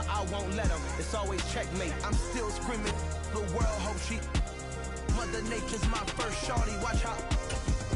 but I won't let them. It's always checkmate. I'm still screaming. The world hope she. Mother Nature's my first shorty. Watch how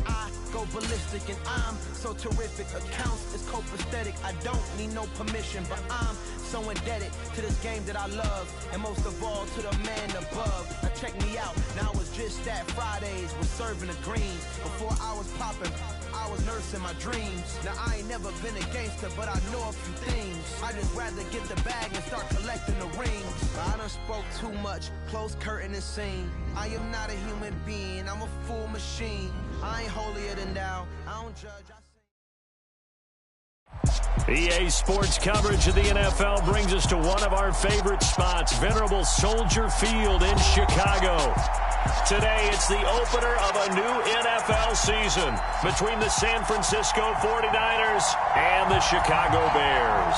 I go ballistic, and I'm so terrific. Accounts is copacetic. I don't need no permission, but I'm so indebted to this game that I love, and most of all to the man above. Now check me out. Now it was just that Fridays was serving the greens. Before I was popping, I was nursing my dreams. Now I ain't never been a gangster, but I know a few things. I just rather get the bag and start collecting the rings. I done spoke too much, close curtain and scene. I am not a human being, I'm a full machine. I ain't holier than thou, I don't judge, EA Sports coverage of the NFL brings us to one of our favorite spots, venerable Soldier Field in Chicago. Today, it's the opener of a new NFL season between the San Francisco 49ers and the Chicago Bears.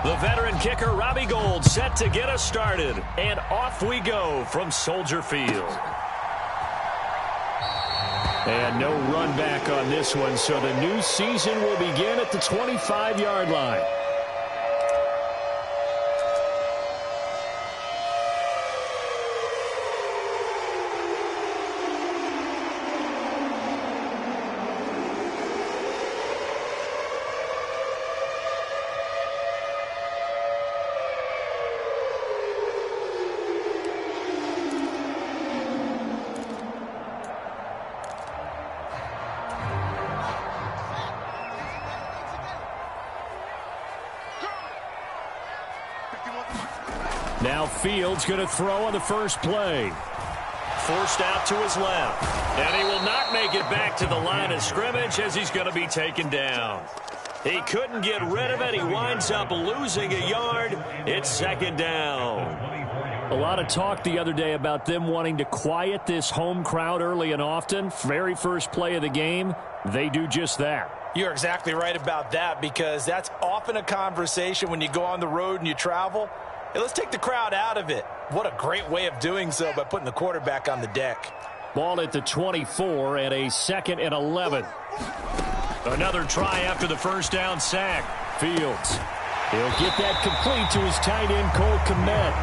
The veteran kicker Robbie Gould set to get us started. And off we go from Soldier Field. And no run back on this one, so the new season will begin at the 25-yard line. Now Fields going to throw on the first play. Forced out to his left. And he will not make it back to the line of scrimmage as he's going to be taken down. He couldn't get rid of it. He winds up losing a yard. It's second down. A lot of talk the other day about them wanting to quiet this home crowd early and often. Very first play of the game, they do just that. You're exactly right about that, because that's often a conversation when you go on the road and you travel. Hey, let's take the crowd out of it. What a great way of doing so by putting the quarterback on the deck. Ball at the 24 and a 2nd and 11. Another try after the first down sack. Fields. He'll get that complete to his tight end, Cole Kmet.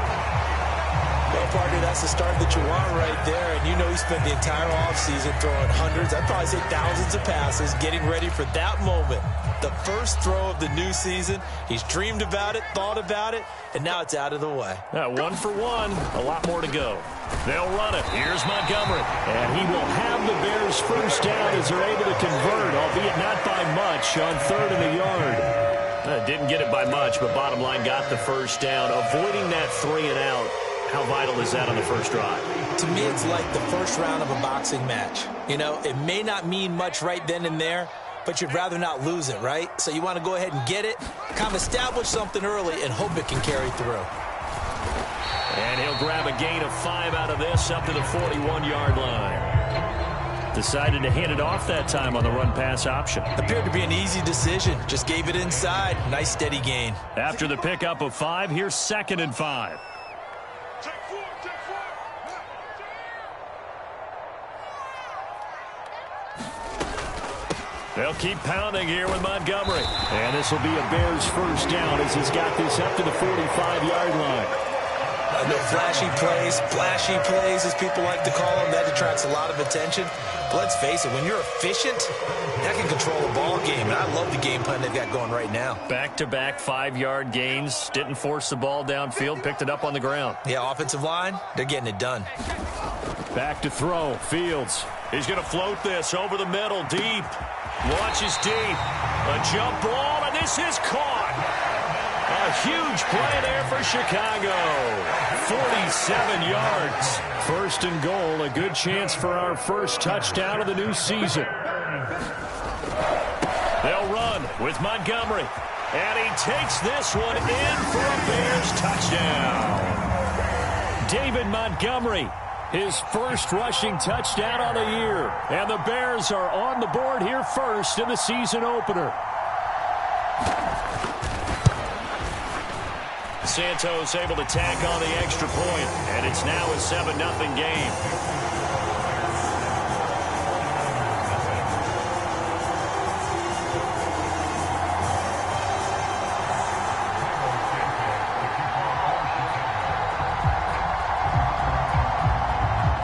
Well, partner, that's the start that you want right there. And you know he spent the entire offseason throwing hundreds, I'd probably say thousands of passes, getting ready for that moment. The first throw of the new season. He's dreamed about it, thought about it, and now it's out of the way. 1 for 1. A lot more to go. They'll run it. Here's Montgomery. And he will have the Bears first down as they're able to convert, albeit not by much, on 3rd and a yard. Didn't get it by much, but bottom line got the first down. Avoiding that 3 and out. How vital is that on the first drive? To me, it's like the first round of a boxing match. You know, it may not mean much right then and there, but you'd rather not lose it, right? So you want to go ahead and get it, kind of establish something early, and hope it can carry through. And he'll grab a gain of 5 out of this up to the 41-yard line. Decided to hand it off that time on the run-pass option. Appeared to be an easy decision. Just gave it inside. Nice, steady gain. After the pickup of 5, here's 2nd and 5. They'll keep pounding here with Montgomery. And this will be a Bears first down as he's got this up to the 45-yard line. No flashy plays, as people like to call them. That attracts a lot of attention. But let's face it, when you're efficient, that can control a ball game. And I love the game plan they've got going right now. Back-to-back 5-yard gains. Didn't force the ball downfield. Picked it up on the ground. Yeah, offensive line, they're getting it done. Back to throw. Fields. He's going to float this over the middle, deep. Launches deep. A jump ball, and this is caught. A huge play there for Chicago. 47 yards. 1st and goal. A good chance for our first touchdown of the new season. They'll run with Montgomery. And he takes this one in for a Bears touchdown. David Montgomery his first rushing touchdown on the year. And the Bears are on the board here first in the season opener. Santos able to tack on the extra point, and it's now a 7-0 game.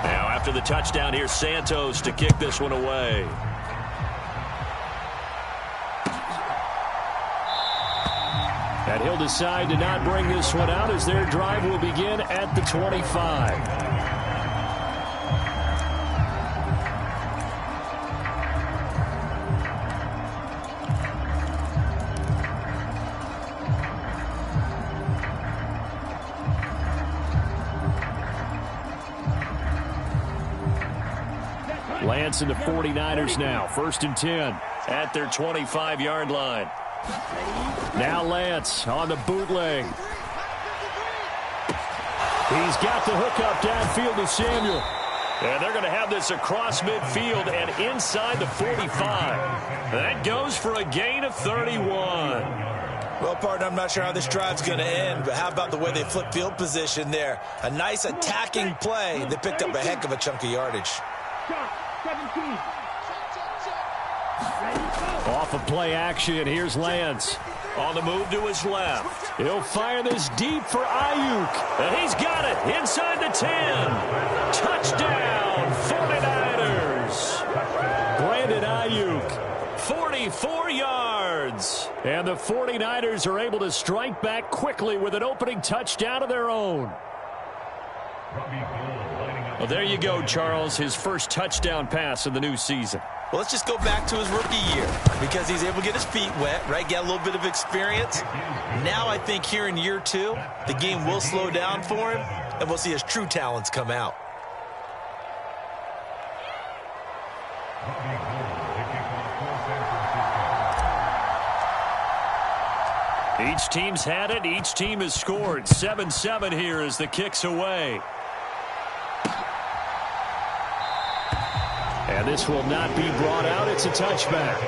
Now after the touchdown, here's Santos to kick this one away. And he'll decide to not bring this one out as their drive will begin at the 25. Lance and the 49ers now. 1st and 10 at their 25-yard line. Now Lance on the bootleg. He's got the hookup downfield to Samuel. And they're going to have this across midfield and inside the 45. That goes for a gain of 31. Well, partner, I'm not sure how this drive's going to end, but how about the way they flip field position there? A nice attacking play. They picked up a heck of a chunk of yardage. Off of play action, here's Lance. On the move to his left. He'll fire this deep for Ayuk. And he's got it inside the 10. Touchdown, 49ers. Brandon Ayuk, 44 yards. And the 49ers are able to strike back quickly with an opening touchdown of their own. Well, there you go, Charles. His first touchdown pass of the new season. Well, let's just go back to his rookie year because he's able to get his feet wet, right? Get a little bit of experience. Now I think here in year 2, the game will slow down for him, and we'll see his true talents come out. Each team's had it. Each team has scored. 7-7 here as the kick's away. And this will not be brought out. It's a touchback.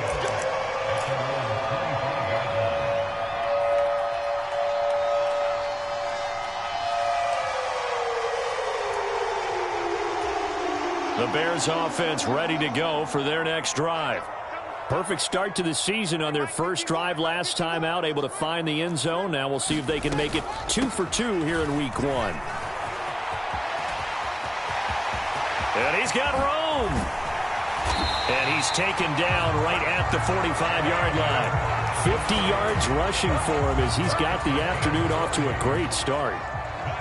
The Bears offense ready to go for their next drive. Perfect start to the season on their first drive last time out, able to find the end zone. Now we'll see if they can make it 2 for 2 here in week 1. And he's got room. And he's taken down right at the 45-yard line. 50 yards rushing for him as he's got the afternoon off to a great start.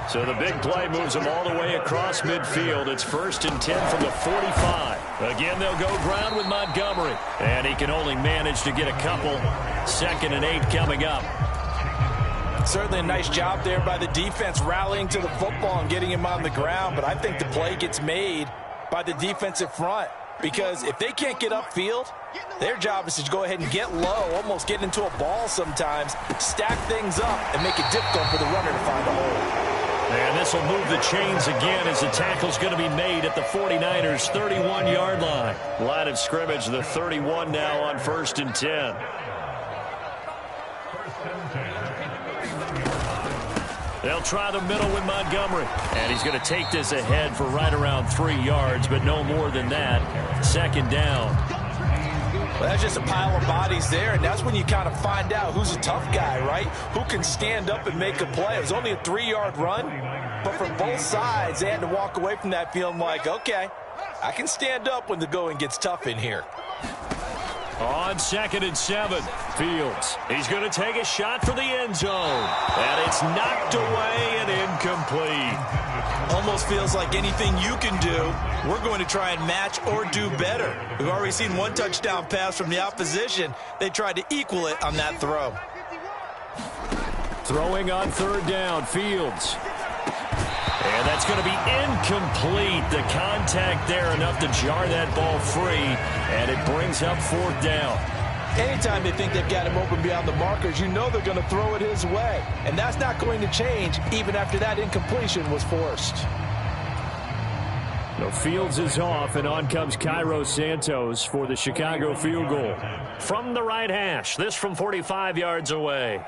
So the big play moves him all the way across midfield. It's 1st and 10 from the 45. Again, they'll go ground with Montgomery. And he can only manage to get a couple. 2nd and 8 coming up. Certainly a nice job there by the defense rallying to the football and getting him on the ground. But I think the play gets made by the defensive front. Because if they can't get upfield, their job is to go ahead and get low, almost get into a ball sometimes, stack things up, and make it difficult for the runner to find a hole. And this will move the chains again as the tackle's going to be made at the 49ers' 31-yard line. Line of scrimmage, the 31 now on 1st and 10. They'll try the middle with Montgomery. And he's going to take this ahead for right around 3 yards, but no more than that. 2nd down. Well, that's just a pile of bodies there, and that's when you kind of find out who's a tough guy, right? Who can stand up and make a play. It was only a 3-yard run, but from both sides, they had to walk away from that feeling like, okay, I can stand up when the going gets tough in here. On 2nd and 7, Fields. He's going to take a shot for the end zone. And it's knocked away and incomplete. Almost feels like anything you can do, we're going to try and match or do better. We've already seen one touchdown pass from the opposition. They tried to equal it on that throw. Throwing on 3rd down, Fields. And that's going to be incomplete. The contact there enough to jar that ball free, and it brings up 4th down. Anytime they think they've got him open beyond the markers, you know they're going to throw it his way. And that's not going to change even after that incompletion was forced. The Fields is off, and on comes Cairo Santos for the Chicago field goal. From the right hash, this from 45 yards away.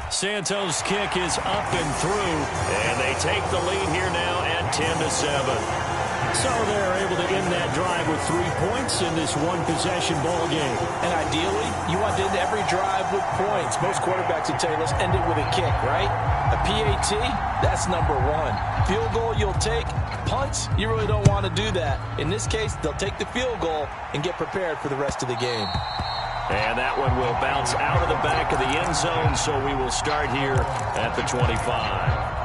Santos' kick is up and through, and they take the lead here now at 10-7. So they're able to end that drive with 3 points in this one-possession ball game. And ideally, you want to end every drive with points. Most quarterbacks would tell you, let's end it with a kick, right? A PAT, that's number one. Field goal you'll take. Punts, you really don't want to do that. In this case, they'll take the field goal and get prepared for the rest of the game. And that one will bounce out of the back of the end zone, so we will start here at the 25.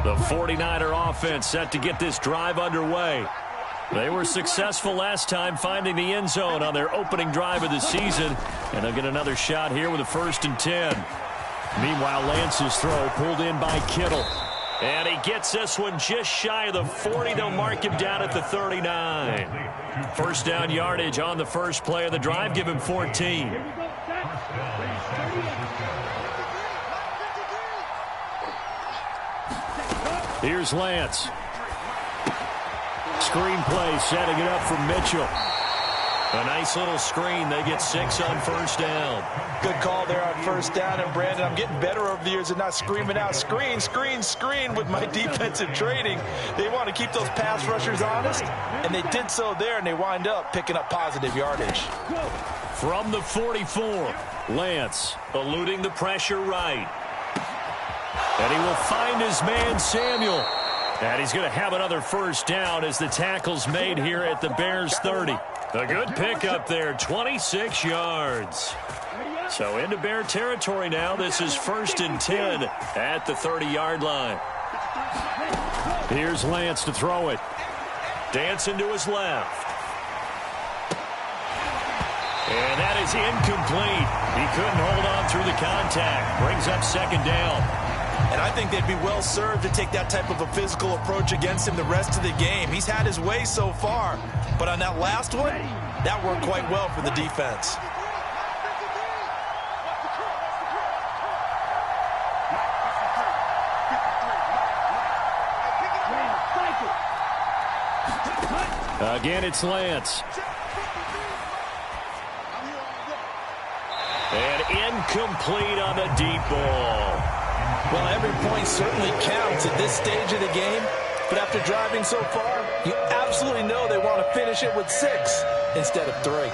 The 49er offense set to get this drive underway. They were successful last time finding the end zone on their opening drive of the season, and they'll get another shot here with a 1st and 10. Meanwhile, Lance's throw pulled in by Kittle. And he gets this one just shy of the 40. They'll mark him down at the 39. First down yardage on the first play of the drive. Give him 14. Here's Lance. Screen play, setting it up for Mitchell. A nice little screen. They get 6 on first down. Good call there on first down. And, Brandon, I'm getting better over the years at not screaming out, screen, screen, screen with my defensive training. They want to keep those pass rushers honest, and they did so there, and they wind up picking up positive yardage. From the 44, Lance eluding the pressure right. And he will find his man, Samuel. And he's going to have another first down as the tackle's made here at the Bears 30. A good pickup there, 26 yards. So into Bear territory now. This is 1st and 10 at the 30-yard line. Here's Lance to throw it. Dancing to his left. And that is incomplete. He couldn't hold on through the contact. Brings up 2nd down. And I think they'd be well served to take that type of a physical approach against him the rest of the game. He's had his way so far. But on that last one, that worked quite well for the defense. Again, it's Lance. And incomplete on the deep ball. Well, every point certainly counts at this stage of the game. But after driving so far, you absolutely know they want to finish it with 6 instead of 3.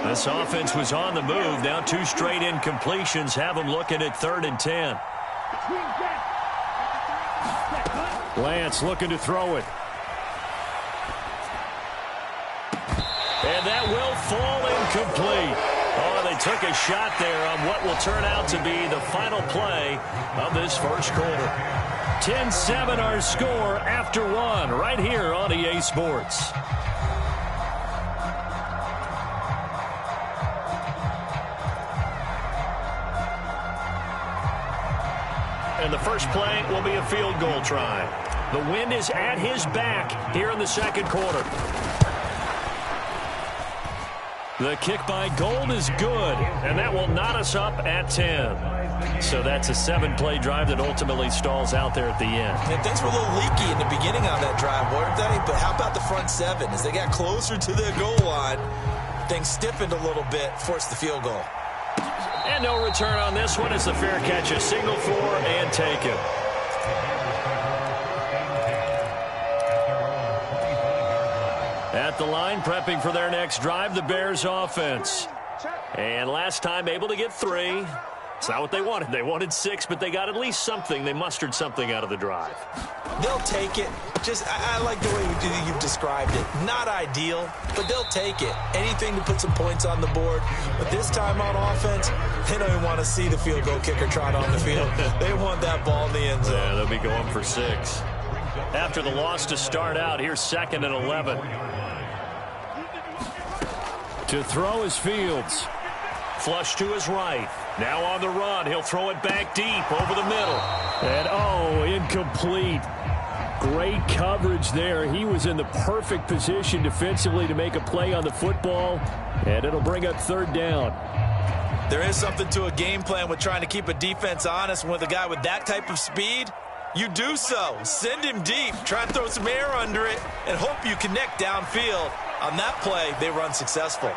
This offense was on the move. Now 2 straight incompletions have them looking at 3rd and 10. Lance looking to throw it. And that will fall incomplete. Oh, they took a shot there on what will turn out to be the final play of this first quarter. 10-7 our score after 1 right here on EA Sports. And the first play will be a field goal try. The wind is at his back here in the second quarter. The kick by Gold is good, and that will knot us up at 10. So that's a 7-play drive that ultimately stalls out there at the end. And things were a little leaky in the beginning on that drive, weren't they? But how about the front 7? As they got closer to the goal line, things stiffened a little bit, forced the field goal. And no return on this one as the fair catch is signaled for and taken. At the line, prepping for their next drive, the Bears offense. And last time able to get 3. It's not what they wanted. They wanted 6, but they got at least something. They mustered something out of the drive. They'll take it. I like the way you've described it. Not ideal, but they'll take it. Anything to put some points on the board. But this time on offense, they don't even want to see the field goal kicker trot on the field. They want that ball in the end zone. Yeah, they'll be going for 6. After the loss to start out, here's 2nd and 11. To throw is Fields. Flush to his right. Now on the run. He'll throw it back deep over the middle. And, oh, incomplete. Great coverage there. He was in the perfect position defensively to make a play on the football, and it'll bring up third down. There is something to a game plan with trying to keep a defense honest. With a guy with that type of speed, you do so. Send him deep, try and throw some air under it, and hope you connect downfield. On that play, they were unsuccessful.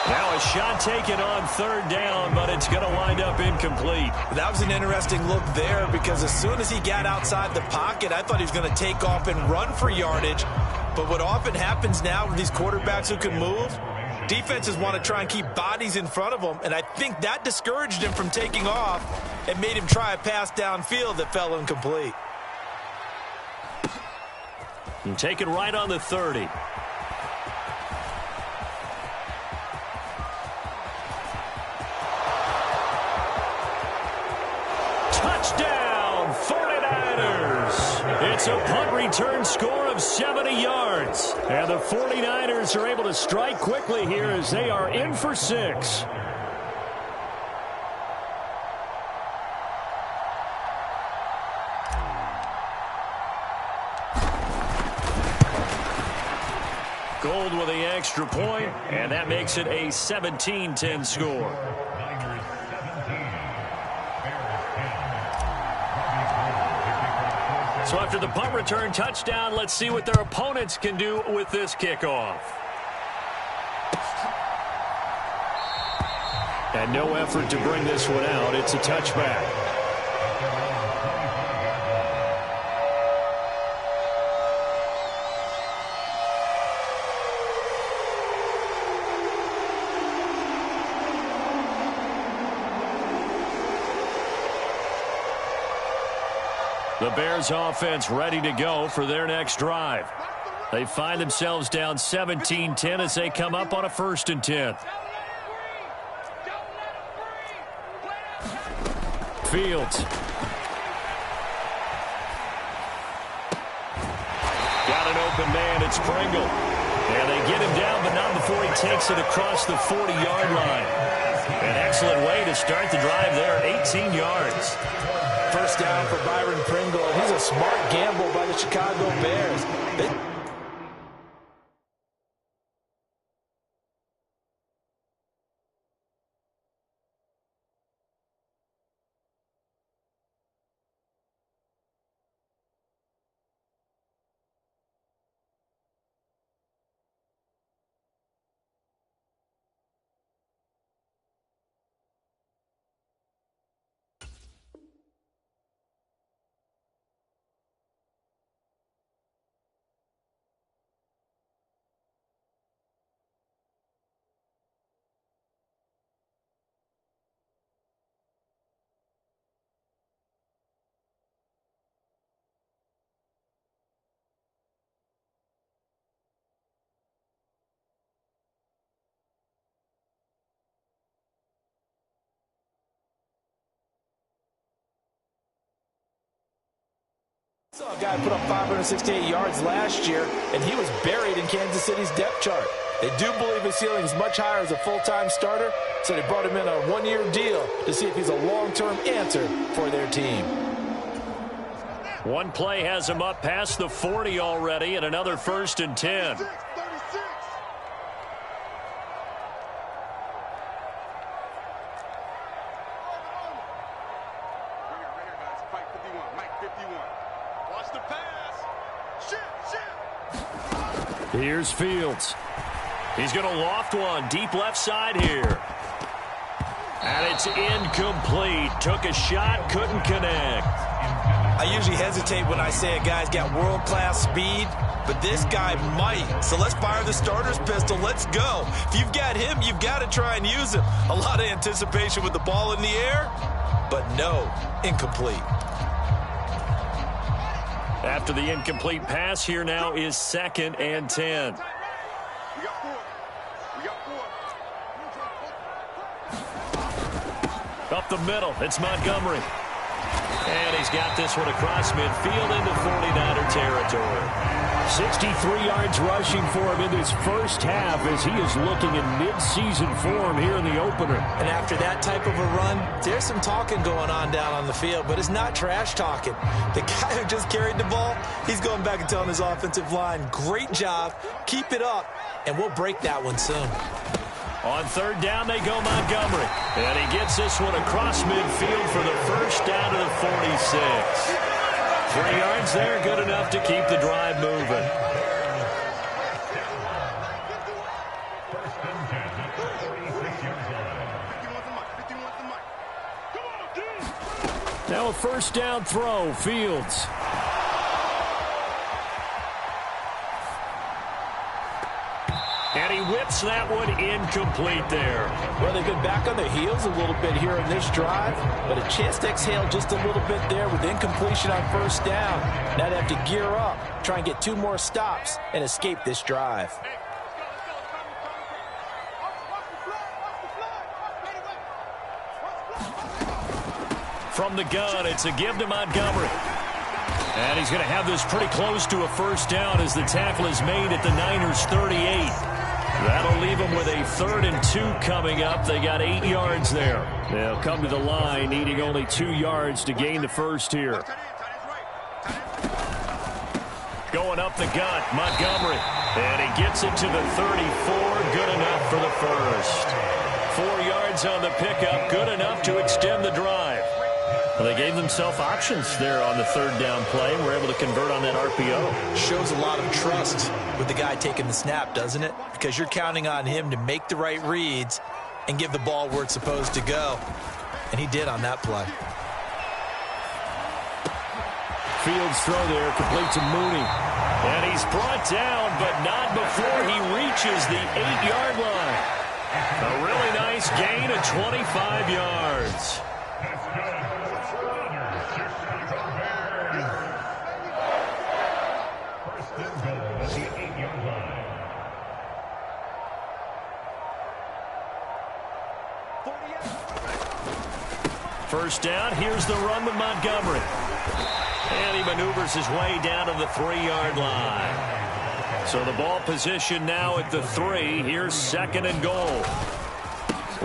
Now a shot taken on third down, but it's going to wind up incomplete. That was an interesting look there because as soon as he got outside the pocket, I thought he was going to take off and run for yardage. But what often happens now with these quarterbacks who can move, defenses want to try and keep bodies in front of them, and I think that discouraged him from taking off and made him try a pass downfield that fell incomplete. And take it right on the 30. Touchdown, 49ers. It's a punt return score of 70 yards. And the 49ers are able to strike quickly here as they are in for 6. Gold with the extra point, and that makes it a 17-10 score. So after the punt return touchdown, let's see what their opponents can do with this kickoff. And no effort to bring this one out. It's a touchback. The Bears offense ready to go for their next drive. They find themselves down 17-10 as they come up on a 1st and 10. Fields. Got an open man. It's Pringle. And they get him down, but not before he takes it across the 40-yard line. An excellent way to start the drive there, 18 yards. First down for Byron Pringle. He's a smart gamble by the Chicago Bears. Saw a guy put up 568 yards last year, and he was buried in Kansas City's depth chart. They do believe his ceiling is much higher as a full-time starter, so they brought him in a one-year deal to see if he's a long-term answer for their team. One play has him up past the 40 already, and another 1st and 10. Here's Fields. He's going to loft one deep left side here. And it's incomplete. Took a shot, couldn't connect. I usually hesitate when I say a guy's got world-class speed, but this guy might. So let's fire the starter's pistol. Let's go. If you've got him, you've got to try and use him. A lot of anticipation with the ball in the air, but no, incomplete. After the incomplete pass, here now is 2nd and 10. Up the middle, it's Montgomery. And he's got this one across midfield into 49er territory. 63 yards rushing for him in this first half as he is looking in mid-season form here in the opener. And after that type of a run, there's some talking going on down on the field, but it's not trash talking. The guy who just carried the ball, he's going back and telling his offensive line, great job, keep it up, and we'll break that one soon. On third down, they go Montgomery. And he gets this one across midfield for the first down to the 46. 3 yards there, good enough to keep the drive moving. Now a first down throw, Fields. And he whips that one incomplete there. Well, they've been back on their heels a little bit here in this drive, but a chance to exhale just a little bit there with incompletion on first down. Now they have to gear up, try and get 2 more stops, and escape this drive. From the gun, it's a give to Montgomery. And he's going to have this pretty close to a first down as the tackle is made at the Niners' 38. That'll leave them with a 3rd and 2 coming up. They got 8 yards there. They'll come to the line, needing only 2 yards to gain the first here. Going up the gut, Montgomery. And he gets it to the 34. Good enough for the first. 4 yards on the pickup. Good enough to extend the drive. Well, they gave themselves options there on the 3rd down play and were able to convert on that RPO. Shows a lot of trust with the guy taking the snap, doesn't it? Because you're counting on him to make the right reads and give the ball where it's supposed to go. And he did on that play. Fields throw there, complete to Mooney. And he's brought down, but not before he reaches the 8-yard line. A really nice gain of 25 yards. First down, here's the run with Montgomery. And he maneuvers his way down to the 3-yard line. So the ball position now at the 3. Here's 2nd and goal.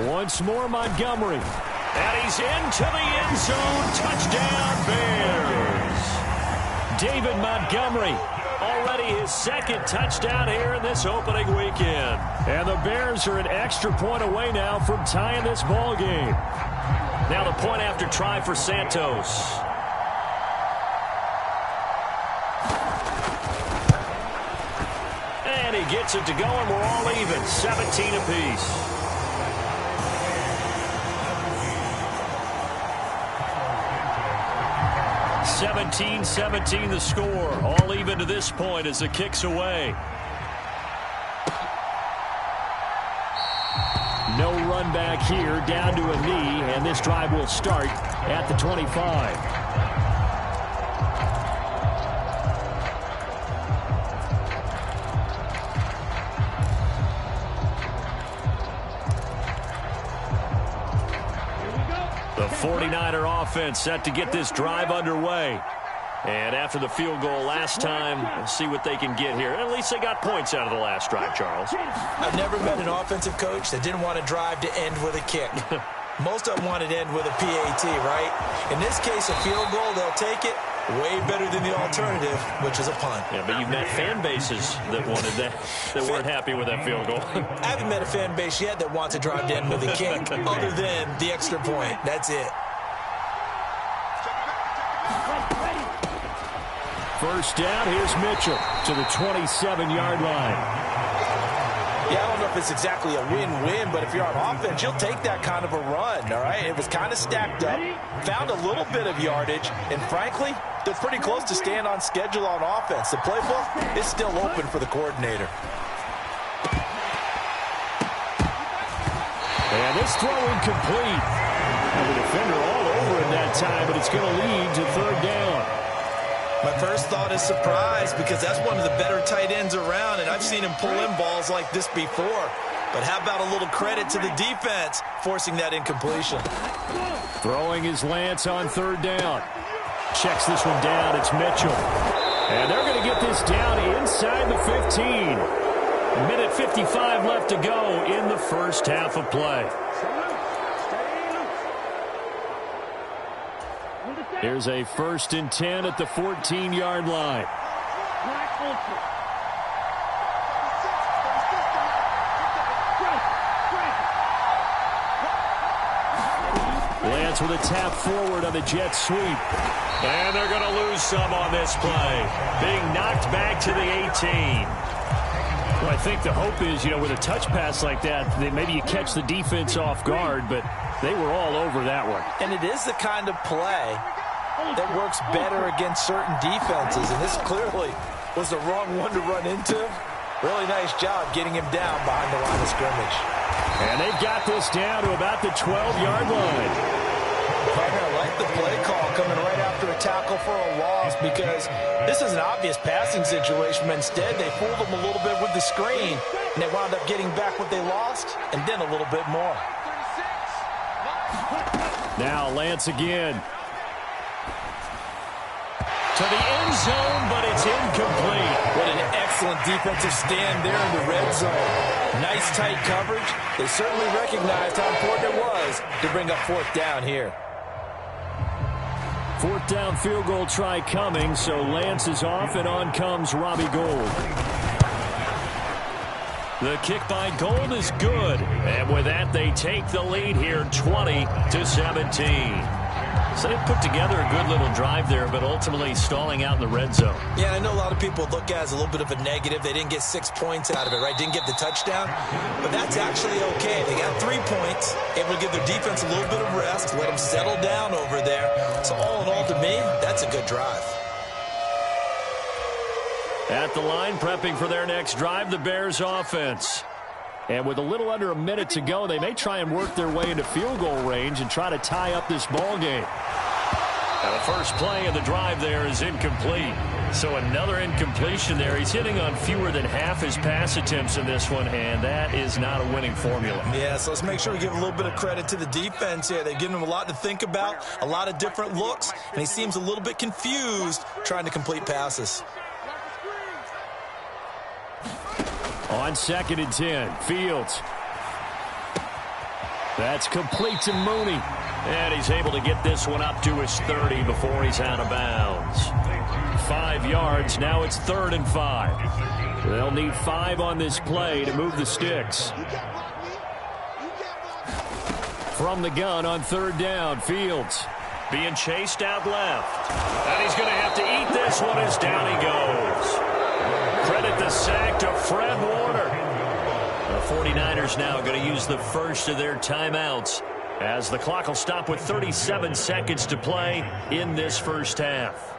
Once more Montgomery. And he's into the end zone. Touchdown, Bears. David Montgomery. Already his 2nd touchdown here in this opening weekend. And the Bears are an extra point away now from tying this ball game. Now the point after try for Santos. And he gets it to go, and we're all even. 17 apiece. (17-17) the score. All even to this point as the kick's away. No run back here, down to a knee, and this drive will start at the 25. The 49er offense set to get this drive underway. And after the field goal last time, we'll see what they can get here. At least they got points out of the last drive, Charles. I've never met an offensive coach that didn't want to drive to end with a kick. Most of them wanted to end with a PAT, right? In this case, a field goal, they'll take it. Way better than the alternative, which is a punt. Yeah, but you've met fan bases that wanted that, that weren't happy with that field goal. I haven't met a fan base yet that wants to drive to end with a kick, other than the extra point. That's it. First down, here's Mitchell to the 27-yard line. Yeah, I don't know if it's exactly a win-win, but if you're on offense, you'll take that kind of a run, all right? It was kind of stacked up, found a little bit of yardage, and frankly, they're pretty close to staying on schedule on offense. The playbook is still open for the coordinator. And this throw incomplete. And the defender all over him that time, but it's going to lead to 3rd down. My first thought is surprise, because that's one of the better tight ends around, and I've seen him pull in balls like this before. But how about a little credit to the defense forcing that incompletion? Throwing his Lance on 3rd down. Checks this one down. It's Mitchell. And they're going to get this down inside the 15. A minute 55 left to go in the first half of play. Here's a 1st and 10 at the 14-yard line. Lance with a tap forward on the jet sweep. And they're going to lose some on this play. Being knocked back to the 18. Well, I think the hope is, with a touch pass like that, that maybe you catch the defense off guard, but they were all over that one. And it is the kind of play that works better against certain defenses, and this clearly was the wrong one to run into. Really nice job getting him down behind the line of scrimmage. And they've got this down to about the 12-yard line. I like the play call coming right after a tackle for a loss, because this is an obvious passing situation, but instead they fooled them a little bit with the screen, and they wound up getting back what they lost and then a little bit more. Now Lance again. To the end zone, but it's incomplete. What an excellent defensive stand there in the red zone. Nice tight coverage. They certainly recognized how important it was to bring up 4th down here. 4th down field goal try coming, so Lance is off, and on comes Robbie Gould. The kick by Gould is good, and with that they take the lead here 20-17. So they put together a good little drive there, but ultimately stalling out in the red zone. Yeah, I know a lot of people look at it as a little bit of a negative. They didn't get 6 points out of it, right? Didn't get the touchdown. But that's actually okay. They got 3 points, able to give their defense a little bit of rest, let them settle down over there. So all in all, to me, that's a good drive. At the line, prepping for their next drive, the Bears offense. And with a little under a minute to go, they may try and work their way into field goal range and try to tie up this ball game. Now the first play of the drive there is incomplete. So another incompletion there. He's hitting on fewer than half his pass attempts in this one, and that is not a winning formula. Yeah, so let's make sure we give a little bit of credit to the defense here. They've given him a lot to think about, a lot of different looks, and he seems a little bit confused trying to complete passes. On 2nd and 10, Fields. That's complete to Mooney. And he's able to get this one up to his 30 before he's out of bounds. 5 yards, now it's 3rd and 5. They'll need 5 on this play to move the sticks. From the gun on 3rd down, Fields. Being chased out left. And he's going to have to eat this one as down he goes. Credit the sack to Fred Warner. The 49ers now going to use the first of their timeouts as the clock will stop with 37 seconds to play in this first half.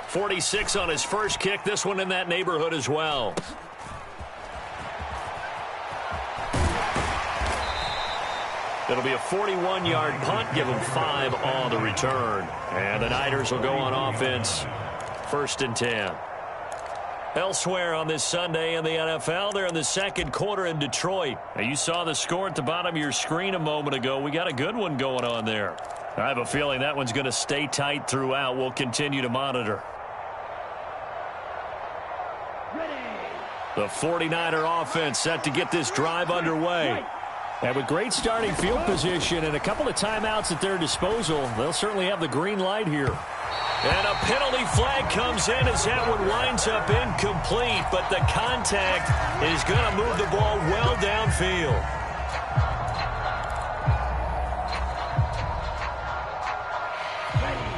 .46 on his first kick. This one in that neighborhood as well. It'll be a 41-yard punt. Give them 5 on the return. And the Niners will go on offense. 1st and 10. Elsewhere on this Sunday in the NFL, they're in the second quarter in Detroit. Now, you saw the score at the bottom of your screen a moment ago. We got a good one going on there. I have a feeling that one's going to stay tight throughout. We'll continue to monitor. The 49er offense set to get this drive underway. And with great starting field position and a couple of timeouts at their disposal, they'll certainly have the green light here. And a penalty flag comes in as that one winds up incomplete, but the contact is going to move the ball well downfield.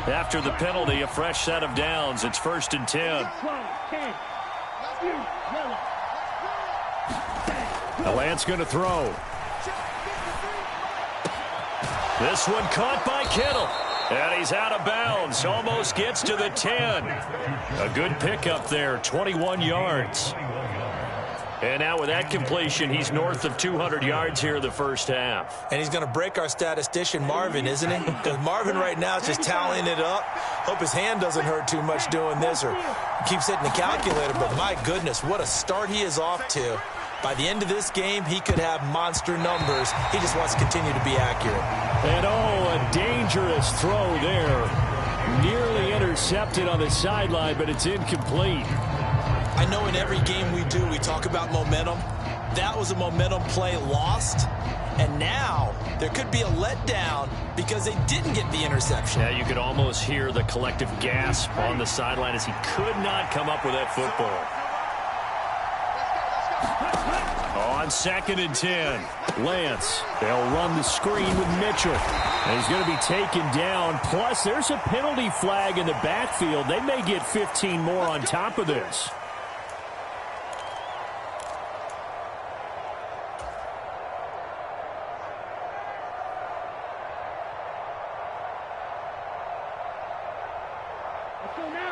After the penalty, a fresh set of downs. It's 1st and 10. Lance going to throw. This one caught by Kittle. And he's out of bounds. Almost gets to the 10. A good pickup there, 21 yards. And now with that completion, he's north of 200 yards here in the first half. And he's going to break our statistician, Marvin, isn't he? Because Marvin right now is just tallying it up. Hope his hand doesn't hurt too much doing this or keeps hitting the calculator. But my goodness, what a start he is off to By the end of this game, he could have monster numbers. He just wants to continue to be accurate. And a dangerous throw there. Nearly intercepted on the sideline, but it's incomplete. I know in every game we do, we talk about momentum. That was a momentum play lost. And now there could be a letdown because they didn't get the interception. Yeah, you could almost hear the collective gasp on the sideline as he could not come up with that football. On 2nd and 10, Lance. They'll run the screen with Mitchell. And he's going to be taken down. Plus, there's a penalty flag in the backfield. They may get 15 more on top of this.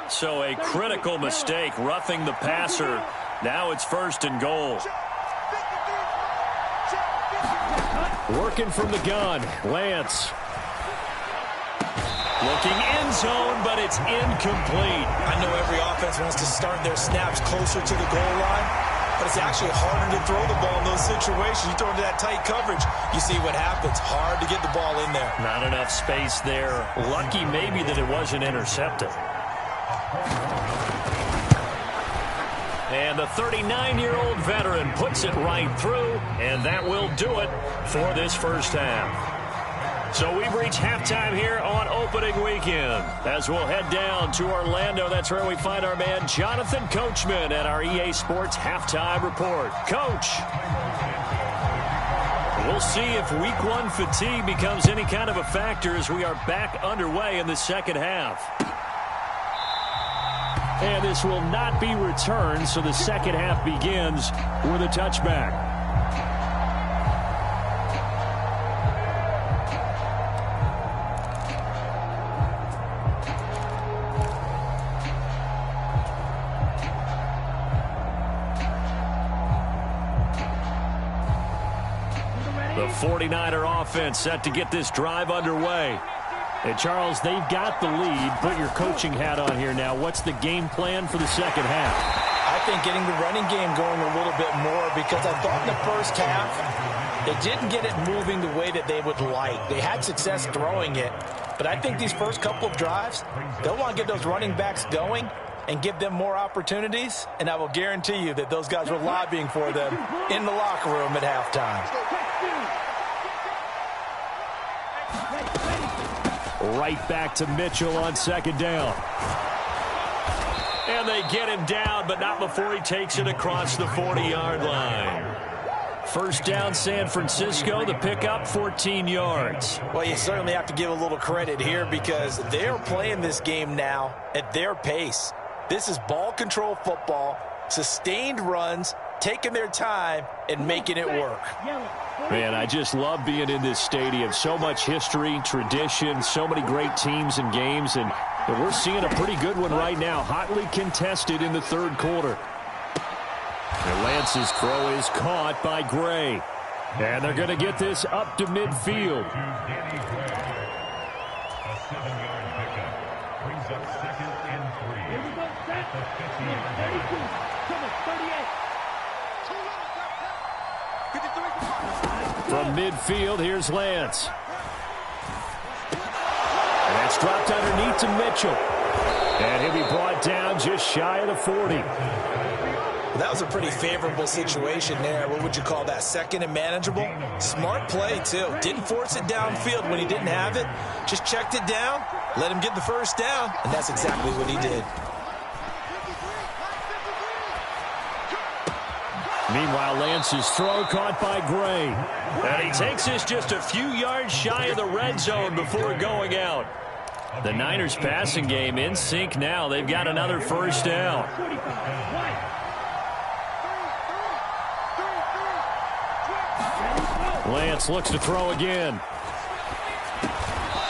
So a critical mistake, roughing the passer. Now it's 1st and goal. Working from the gun, Lance. Looking end zone, but it's incomplete. I know every offense wants to start their snaps closer to the goal line, but it's actually harder to throw the ball in those situations. You throw into that tight coverage, you see what happens. Hard to get the ball in there. Not enough space there. Lucky maybe that it wasn't intercepted. And the 39-year-old veteran puts it right through, and that will do it for this first half. So we've reached halftime here on opening weekend. As we'll head down to Orlando, that's where we find our man Jonathan Coachman at our EA Sports Halftime Report. Coach, we'll see if Week 1 fatigue becomes any kind of a factor as we are back underway in the second half. And this will not be returned, so the second half begins with a touchback. The 49er offense set to get this drive underway. And, Charles, they've got the lead. Put your coaching hat on here now. What's the game plan for the second half? I think getting the running game going a little bit more because I thought in the first half they didn't get it moving the way that they would like. They had success throwing it. But I think these first couple of drives, they'll want to get those running backs going and give them more opportunities. And I will guarantee you that those guys were lobbying for them in the locker room at halftime. Right back to Mitchell on 2nd down. And they get him down, but not before he takes it across the 40-yard line. First down, San Francisco. The pickup, 14 yards. Well, you certainly have to give a little credit here because they're playing this game now at their pace. This is ball control football, sustained runs, taking their time and making it work. Man, I just love being in this stadium. So much history, tradition, so many great teams and games, and we're seeing a pretty good one right now. Hotly contested in the third quarter. And Lance's throw is caught by Gray. And they're going to get this up to midfield. From midfield, here's Lance. And that's dropped underneath to Mitchell. And he'll be brought down just shy of the 40. That was a pretty favorable situation there. What would you call that? Second and manageable? Smart play, too. Didn't force it downfield when he didn't have it. Just checked it down, let him get the first down, and that's exactly what he did. Meanwhile, Lance's throw caught by Gray. And he takes this just a few yards shy of the red zone before going out. The Niners passing game in sync now. They've got another first down. Lance looks to throw again.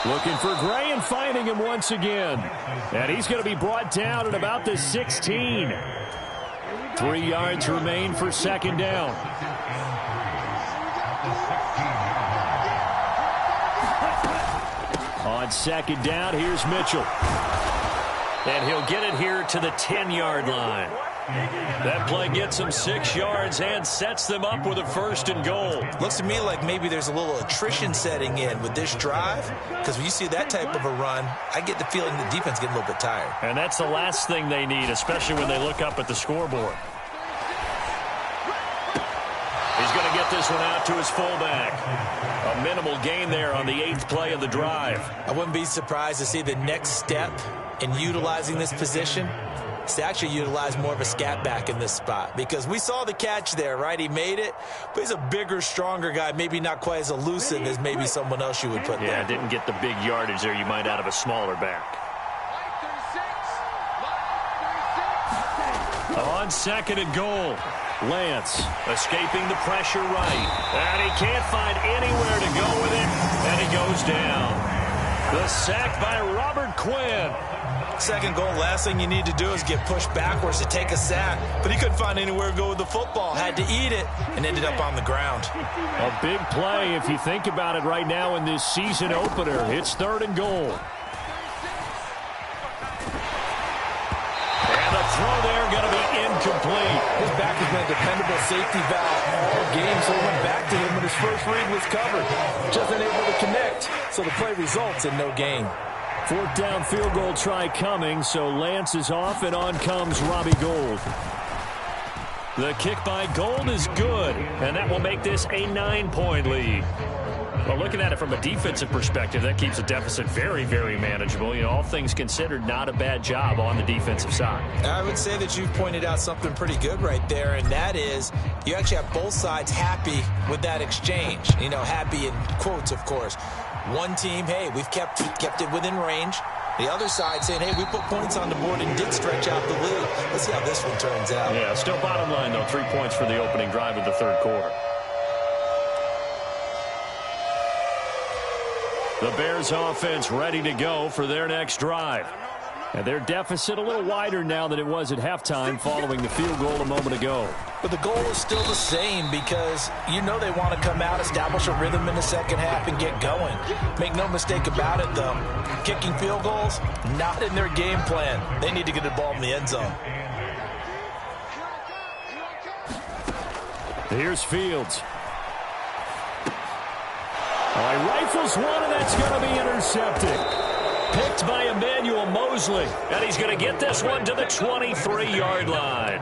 Looking for Gray and finding him once again. And he's going to be brought down at about the 16. 3 yards remain for second down. On second down, here's Mitchell. And he'll get it here to the 10-yard line. That play gets them 6 yards and sets them up with a 1st and goal. Looks to me like maybe there's a little attrition setting in with this drive, because when you see that type of a run, I get the feeling the defense getting a little bit tired. And that's the last thing they need, especially when they look up at the scoreboard. He's going to get this one out to his fullback. A minimal gain there on the 8th play of the drive. I wouldn't be surprised to see the next step in utilizing this position is to actually utilize more of a scat back in this spot, because we saw the catch there, right? He made it, but he's a bigger, stronger guy, maybe not quite as elusive as maybe someone else you would put there. Yeah, didn't get the big yardage there you might out of a smaller back. On 2nd and goal, Lance escaping the pressure right, and he can't find anywhere to go with it, and he goes down. The sack by Robert Quinn. 2nd goal, last thing you need to do is get pushed backwards to take a sack, but he couldn't find anywhere to go with the football, had to eat it, and ended up on the ground. A big play if you think about it right now in this season opener. It's 3rd and goal. And the throw there going to be incomplete. His back has been a dependable safety valve all game, so he went back to him when his first read was covered. Just unable to connect, so the play results in no gain. 4th down field goal try coming, so Lance is off, and on comes Robbie Gould. The kick by Gould is good, and that will make this a 9-point lead. Well, looking at it from a defensive perspective, that keeps the deficit very, very manageable. You know, all things considered, not a bad job on the defensive side. I would say that you've pointed out something pretty good right there, and that is you actually have both sides happy with that exchange. You know, happy in quotes, of course. One team, hey, we've kept it within range. The other side saying, hey, we put points on the board and did stretch out the lead. Let's see how this one turns out. Yeah, still bottom line, though, 3 points for the opening drive of the 3rd quarter. The Bears offense ready to go for their next drive. And their deficit a little wider now than it was at halftime following the field goal a moment ago. But the goal is still the same, because you know they want to come out, establish a rhythm in the second half, and get going. Make no mistake about it, though. Kicking field goals, not in their game plan. They need to get the ball in the end zone. Here's Fields. All right, rifles one, and that's going to be intercepted. Picked by Emmanuel Mosley, and he's going to get this one to the 23-yard line.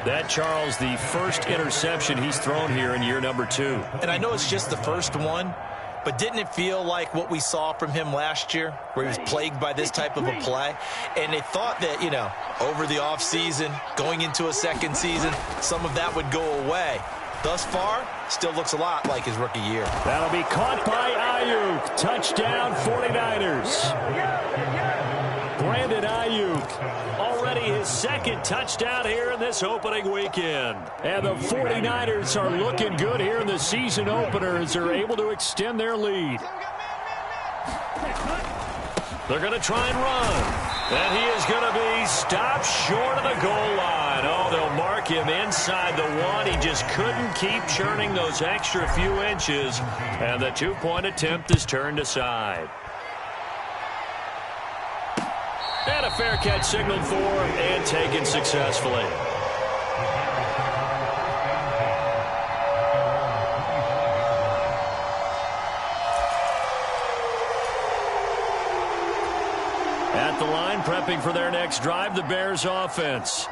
That, Charles, the first interception he's thrown here in year number 2. And I know it's just the first one, but didn't it feel like what we saw from him last year, where he was plagued by this type of a play? And they thought that, you know, over the offseason, going into a second season, some of that would go away. Thus far, still looks a lot like his rookie year. That'll be caught by Ayuk. Touchdown, 49ers. Brandon Ayuk, already his 2nd touchdown here in this opening weekend. And the 49ers are looking good here in the season opener as they're able to extend their lead. They're going to try and run. And he is going to be stopped short of the goal line. Oh, they'll mark him inside the 1. He just couldn't keep churning those extra few inches. And the 2-point attempt is turned aside. And a fair catch signaled for and taken successfully. At the line, prepping for their next drive, the Bears offense.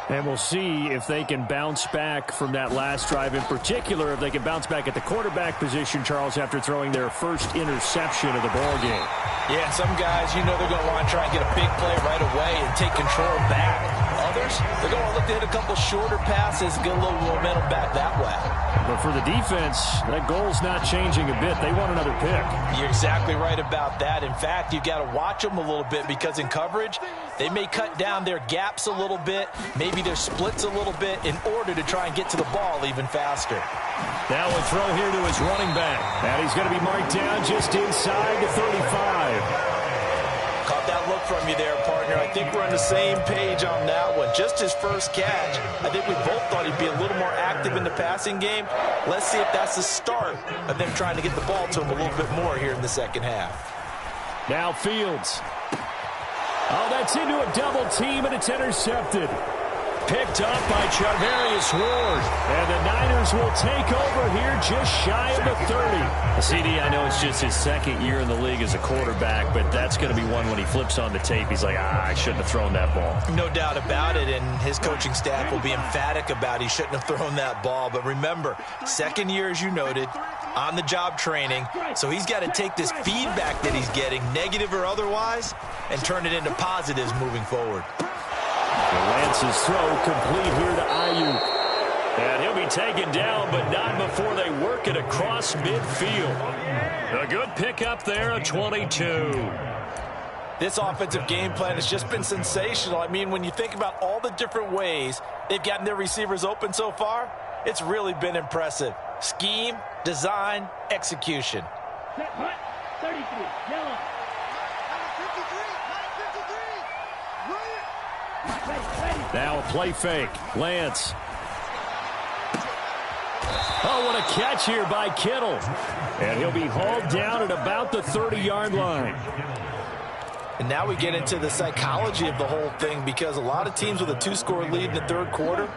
And we'll see if they can bounce back from that last drive, in particular, if they can bounce back at the quarterback position, Charles, after throwing their first interception of the ball game. Yeah, some guys, you know they're going to want to try and get a big play right away and take control back. Others, they're going to look to hit a couple shorter passes, get a little momentum back that way. But for the defense, that goal's not changing a bit. They want another pick. You're exactly right about that. In fact, you've got to watch them a little bit, because in coverage, they may cut down their gaps a little bit, maybe their splits a little bit, in order to try and get to the ball even faster. Now a throw here to his running back. And he's going to be marked down just inside the 35. Caught that look from you there, partner. I think we're on the same page on that one. Just his first catch. I think we both thought he'd be a little more active in the passing game. Let's see if that's the start of them trying to get the ball to him a little bit more here in the second half. Now Fields. Oh, that's into a double team, and it's intercepted. picked up by Charvarius Ward. And the Niners will take over here just shy of the 30. CD, I know it's just his second year in the league as a quarterback, but that's going to be one when he flips on the tape. He's like, I shouldn't have thrown that ball. No doubt about it, and his coaching staff will be emphatic about he shouldn't have thrown that ball. But remember, second year, as you noted, on-the-job training, so he's got to take this feedback that he's getting, negative or otherwise, and turn it into positives moving forward. Lance's throw complete here to Ayuk. And he'll be taken down, but not before they work it across midfield. A good pickup there, a 22. This offensive game plan has just been sensational. I mean, when you think about all the different ways they've gotten their receivers open so far, it's really been impressive. Scheme, design, execution. Set, hut, 33, yellow. Now a play fake. Lance. Oh, what a catch here by Kittle. And he'll be hauled down at about the 30-yard line. And now we get into the psychology of the whole thing, because a lot of teams with a 2-score lead in the third quarter,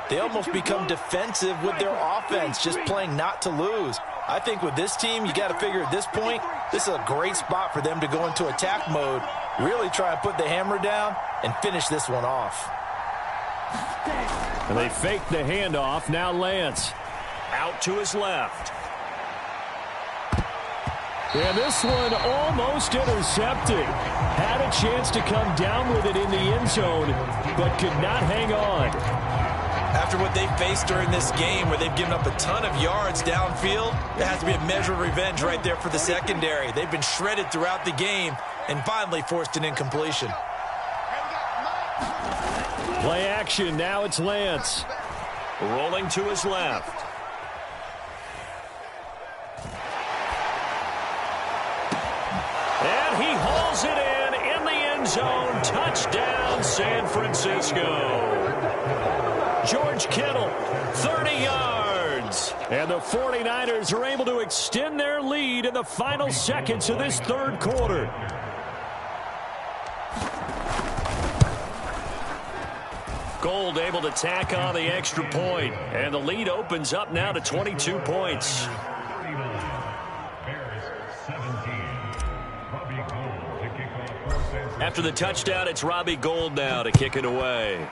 they almost become defensive with their offense, just playing not to lose. I think with this team, you got to figure at this point, this is a great spot for them to go into attack mode, really try and put the hammer down and finish this one off. And they fake the handoff. Now Lance out to his left. And this one almost intercepted. Had a chance to come down with it in the end zone, but could not hang on. After what they faced during this game, where they've given up a ton of yards downfield, there has to be a measure of revenge right there for the secondary. They've been shredded throughout the game and finally forced an incompletion. Play action. Now it's Lance. Rolling to his left. And he hauls it in the end zone. Touchdown, San Francisco. George Kittle, 30 yards. And the 49ers are able to extend their lead in the final seconds of this third quarter. Gold able to tack on the extra point. And the lead opens up now to 22 points. After the touchdown, it's Robbie Gould now to kick it away.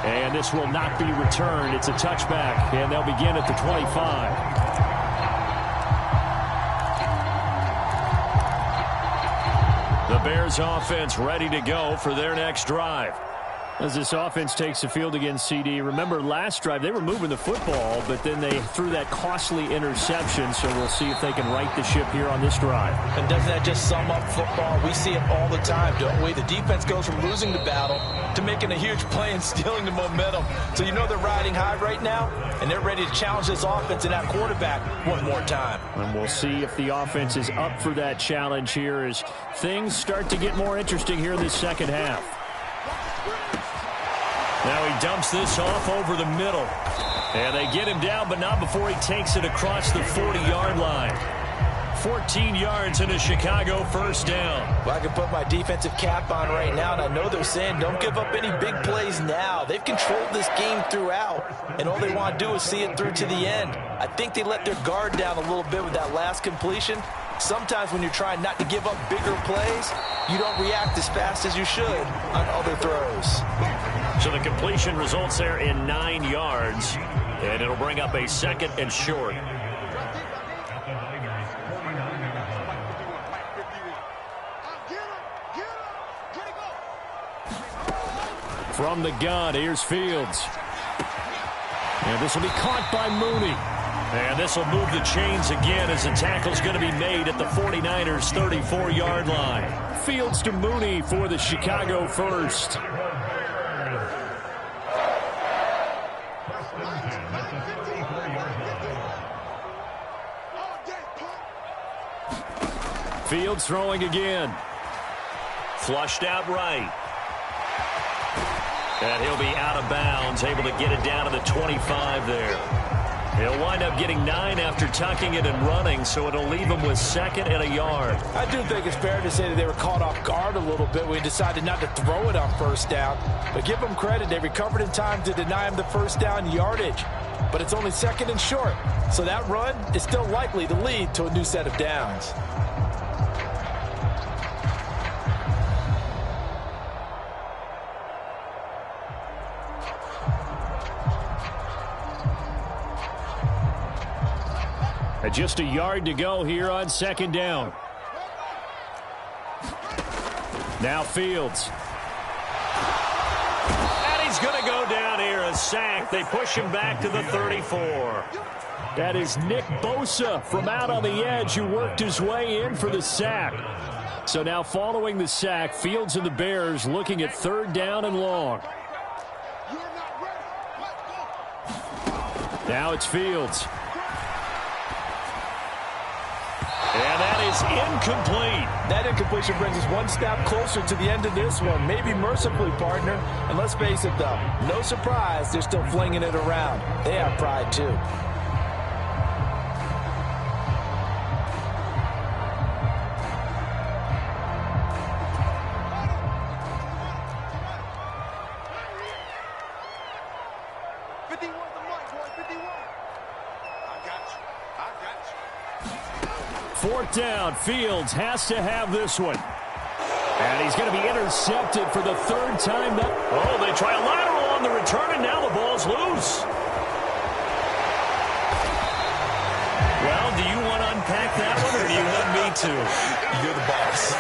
And this will not be returned. It's a touchback, and they'll begin at the 25. The Bears offense ready to go for their next drive. As this offense takes the field against CD, remember last drive they were moving the football, but then they threw that costly interception, so we'll see if they can right the ship here on this drive. And doesn't that just sum up football? We see it all the time, don't we? The defense goes from losing the battle to making a huge play and stealing the momentum. So you know they're riding high right now, and they're ready to challenge this offense and that quarterback one more time. And we'll see if the offense is up for that challenge here as things start to get more interesting here in this second half. Now he dumps this off over the middle. And they get him down, but not before he takes it across the 40-yard line. 14 yards and a Chicago first down. Well, I can put my defensive cap on right now, and I know they're saying don't give up any big plays now. They've controlled this game throughout, and all they want to do is see it through to the end. I think they let their guard down a little bit with that last completion. Sometimes when you're trying not to give up bigger plays, you don't react as fast as you should on other throws. So the completion results there in 9 yards, and it'll bring up a second and short. From the gun, here's Fields. And this will be caught by Mooney. And this will move the chains again as the tackle's going to be made at the 49ers' 34-yard line. Fields to Mooney for the Chicago first. Fields throwing again. Flushed out right. And he'll be out of bounds, able to get it down to the 25 there. He'll wind up getting 9 after tucking it and running, so it'll leave him with 2nd and a yard. I do think it's fair to say that they were caught off guard a little bit when he decided not to throw it on 1st down. But give them credit, they recovered in time to deny him the 1st down yardage. But it's only 2nd and short, so that run is still likely to lead to a new set of downs. Just a yard to go here on 2nd down. Now Fields. And he's going to go down here, a sack. They push him back to the 34. That is Nick Bosa from out on the edge who worked his way in for the sack. So now following the sack, Fields and the Bears looking at 3rd down and long. Now it's Fields. And that is incomplete. That incompletion brings us one step closer to the end of this one. Maybe mercifully, partner. And let's face it, though, no surprise, they're still flinging it around. They have pride, too. Fourth down, Fields has to have this one. And he's going to be intercepted for the 3rd time. Oh, they try a lateral on the return, and now the ball's loose. Well, do you want to unpack that one, or do you want me to? You're the boss.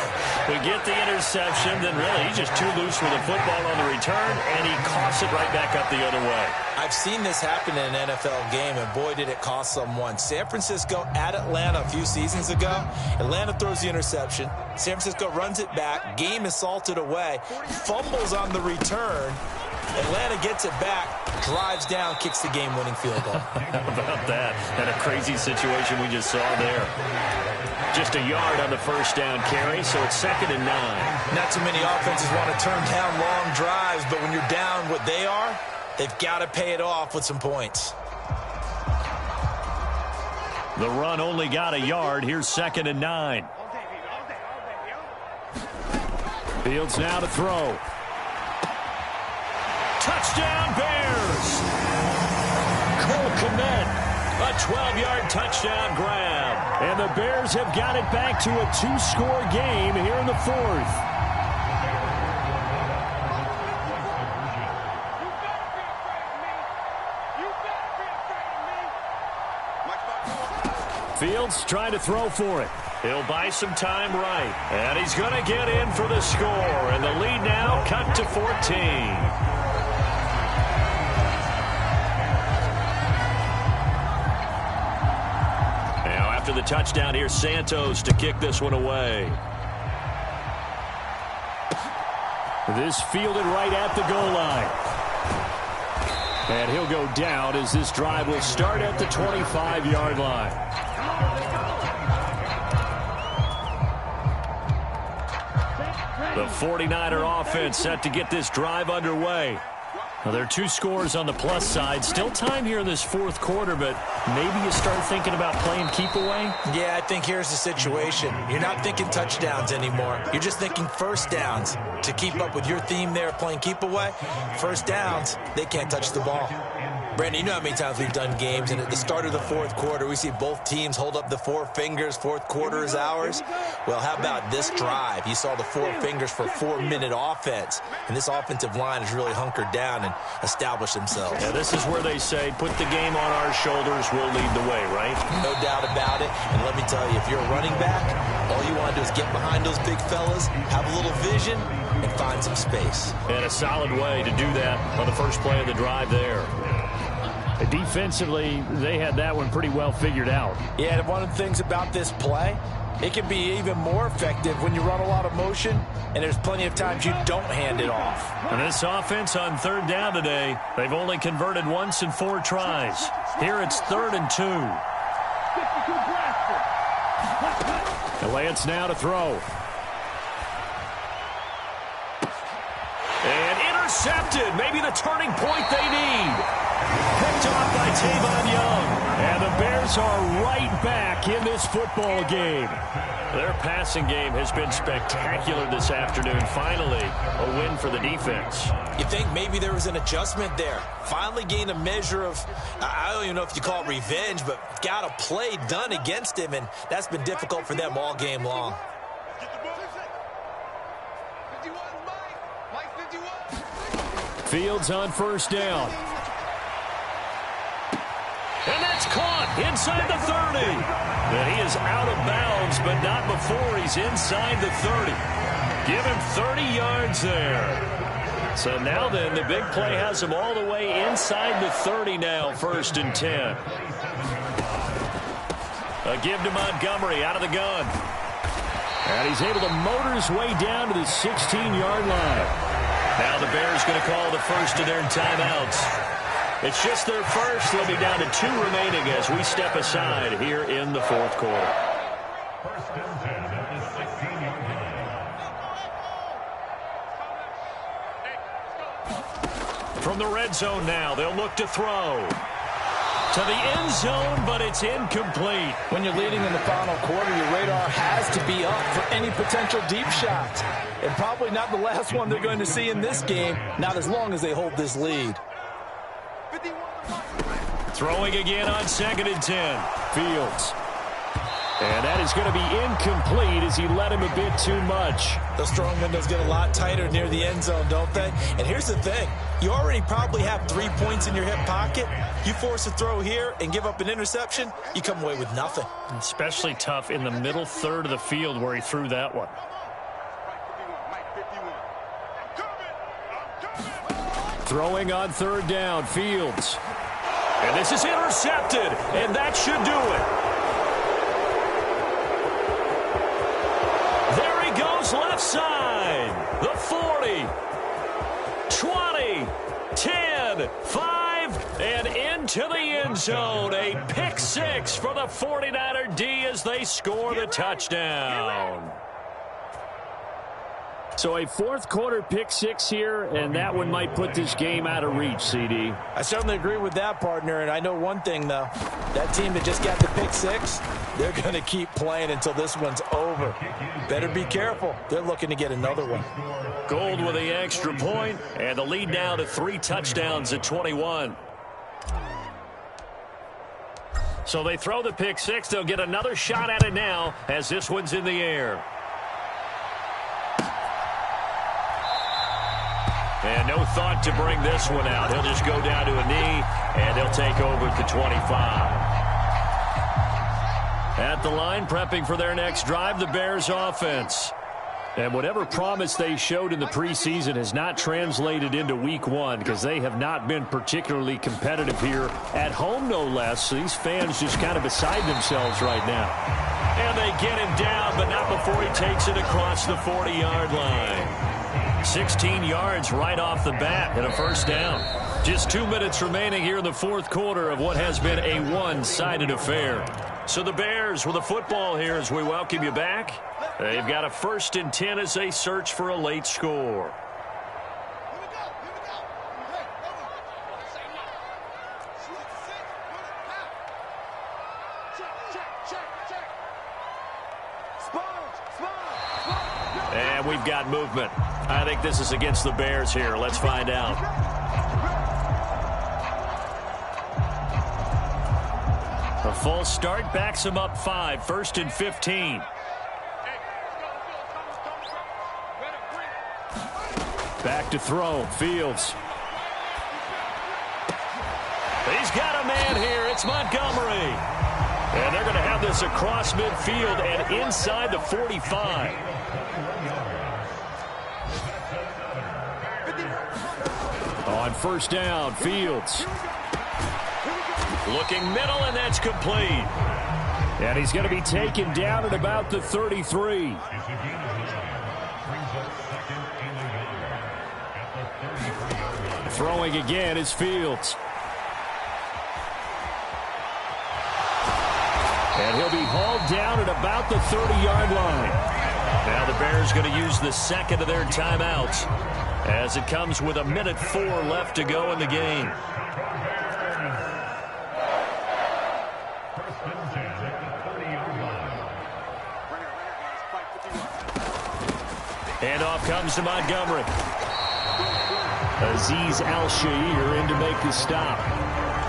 We get the interception, then really he's just too loose with the football on the return, and he coughs it right back up the other way. I've seen this happen in an NFL game, and boy, did it cost someone. San Francisco at Atlanta a few seasons ago. Atlanta throws the interception. San Francisco runs it back. Game is salted away. Fumbles on the return. Atlanta gets it back, drives down, kicks the game-winning field goal. How about that? And a crazy situation we just saw there. Just a yard on the 1st down carry, so it's 2nd and 9. Not too many offenses want to turn down long drives, but when you're down what they are, they've got to pay it off with some points. The run only got a yard. Here's 2nd and 9. Fields now to throw. Touchdown, Bears! Cole Kmet, a 12-yard touchdown grab. And the Bears have got it back to a 2-score game here in the 4th. Fields trying to throw for it. He'll buy some time right. And he's going to get in for the score. And the lead now cut to 14. After the touchdown, here's Santos to kick this one away. This fielded right at the goal line. And he'll go down as this drive will start at the 25-yard line. The 49er offense set to get this drive underway. Now, there are 2 scores on the plus side. Still time here in this 4th quarter, but maybe you start thinking about playing keep away? Yeah, I think here's the situation. You're not thinking touchdowns anymore. You're just thinking 1st downs. To keep up with your theme there, playing keep away, 1st downs, they can't touch the ball. Brandon, you know how many times we've done games, and at the start of the 4th quarter, we see both teams hold up the 4 fingers, 4th quarter is ours. Well, how about this drive? You saw the 4 fingers for a 4-minute offense, and this offensive line has really hunkered down and established themselves. Yeah, this is where they say, put the game on our shoulders, we'll lead the way, right? No doubt about it, and let me tell you, if you're a running back, all you want to do is get behind those big fellas, have a little vision, and find some space. And a solid way to do that on the first play of the drive there. Defensively, they had that one pretty well figured out. Yeah, and one of the things about this play, it can be even more effective when you run a lot of motion, and there's plenty of times you don't hand it off. And this offense on 3rd down today, they've only converted once in 4 tries. Here it's 3rd and 2. The Lance now to throw. And intercepted. Maybe the turning point they need. Picked off by Tavon Young. Bears are right back in this football game. Their passing game has been spectacular this afternoon. Finally, a win for the defense. You think maybe there was an adjustment there. Finally gained a measure of, I don't even know if you call it revenge, but got a play done against him, and that's been difficult for them all game long. Fields on first down. And that's caught inside the 30. And he is out of bounds, but not before he's inside the 30. Give him 30 yards there. So now then, the big play has him all the way inside the 30 now, 1st and 10. A give to Montgomery out of the gun. And he's able to motor his way down to the 16-yard line. Now the Bears going to call the first of their timeouts. It's just their first. They'll be down to 2 remaining as we step aside here in the 4th quarter. From the red zone now, they'll look to throw. To the end zone, but it's incomplete. When you're leading in the final quarter, your radar has to be up for any potential deep shots. And probably not the last one they're going to see in this game, not as long as they hold this lead. Throwing again on 2nd and 10. Fields. And that is going to be incomplete as he led him a bit too much. Those throwing windows get a lot tighter near the end zone, don't they? And here's the thing. You already probably have 3 points in your hip pocket. You force a throw here and give up an interception, you come away with nothing. Especially tough in the middle third of the field where he threw that one. Throwing on 3rd down, Fields. And this is intercepted, and that should do it. There he goes left side. The 40, 20, 10, 5, and into the end zone. A pick 6 for the 49er D as they score the touchdown. So a 4th quarter pick 6 here, and that one might put this game out of reach, CD. I certainly agree with that, partner, and I know one thing, though. That team that just got the pick 6, they're going to keep playing until this one's over. Better be careful. They're looking to get another one. Gold with the extra point, and the lead now to 3 touchdowns at 21. So they throw the pick 6. They'll get another shot at it now as this one's in the air. And no thought to bring this one out. He'll just go down to a knee, and they'll take over at the 25. At the line, prepping for their next drive, the Bears offense. And whatever promise they showed in the preseason has not translated into week 1 because they have not been particularly competitive here at home, no less. So these fans just kind of beside themselves right now. And they get him down, but not before he takes it across the 40-yard line. 16 yards right off the bat and a 1st down. Just 2 minutes remaining here in the 4th quarter of what has been a one-sided affair. So the Bears with a football here as we welcome you back. They've got a 1st and 10 as they search for a late score. And we've got movement. I think this is against the Bears here. Let's find out. A false start backs them up 5. 1st and 15. Back to throw. Fields. He's got a man here. It's Montgomery. And they're going to have this across midfield and inside the 45. On 1st down, Fields. Looking middle, and that's complete. And he's going to be taken down at about the 33. Throwing again is Fields. And he'll be hauled down at about the 30-yard line. Now the Bears going to use the 2nd of their timeouts as it comes with 1:04 left to go in the game. Handoff comes to Montgomery. Azeez Al-Shaair in to make the stop.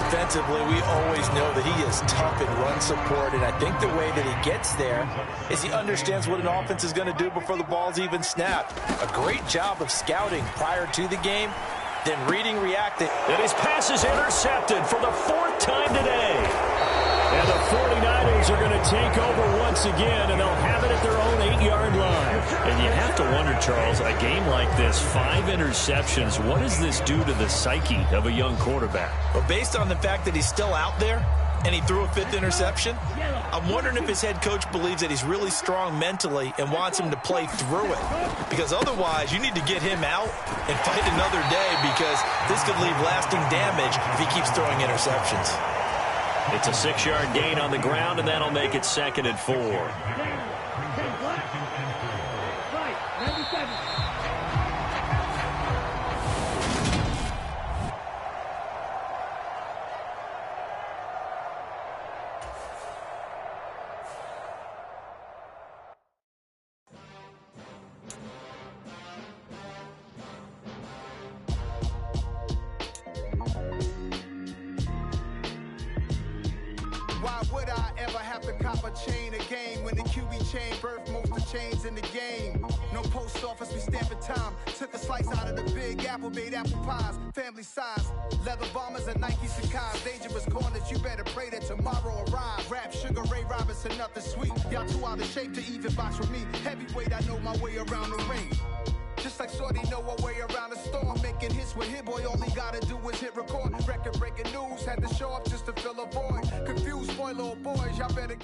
Defensively, we always know that he is tough in run support, and I think the way that he gets there is he understands what an offense is going to do before the ball's even snapped. A great job of scouting prior to the game, then reading, reacting. And his pass is intercepted for the 4th time today. And the 49ers are going to take over once again, and they'll have it at their own 8-yard line. And you have to wonder, Charles, a game like this, 5 interceptions, what does this do to the psyche of a young quarterback? Well, based on the fact that he's still out there and he threw a 5th interception, I'm wondering if his head coach believes that he's really strong mentally and wants him to play through it. Because otherwise, you need to get him out and fight another day, because this could leave lasting damage if he keeps throwing interceptions. It's a 6-yard gain on the ground, and that'll make it 2nd and 4. Why would I ever have to cop a chain a game when the QB chain birthed most of chains in the game? No post office, we stamping time. Took a slice out of the big apple, made apple pies, family size. Leather bombers and Nike Sacai's. Dangerous corners, you better pray that tomorrow arrive. Rap, Sugar Ray Robinson, nothing sweet. Y'all too out of shape to even box with me. Heavyweight, I know my way around the ring. Just like Shorty know her way around the storm. Making hits with Hit Boy, all he gotta do is hit record. Record breaking news, had to show up just to fill a void. Confused, spoiled little boys, y'all better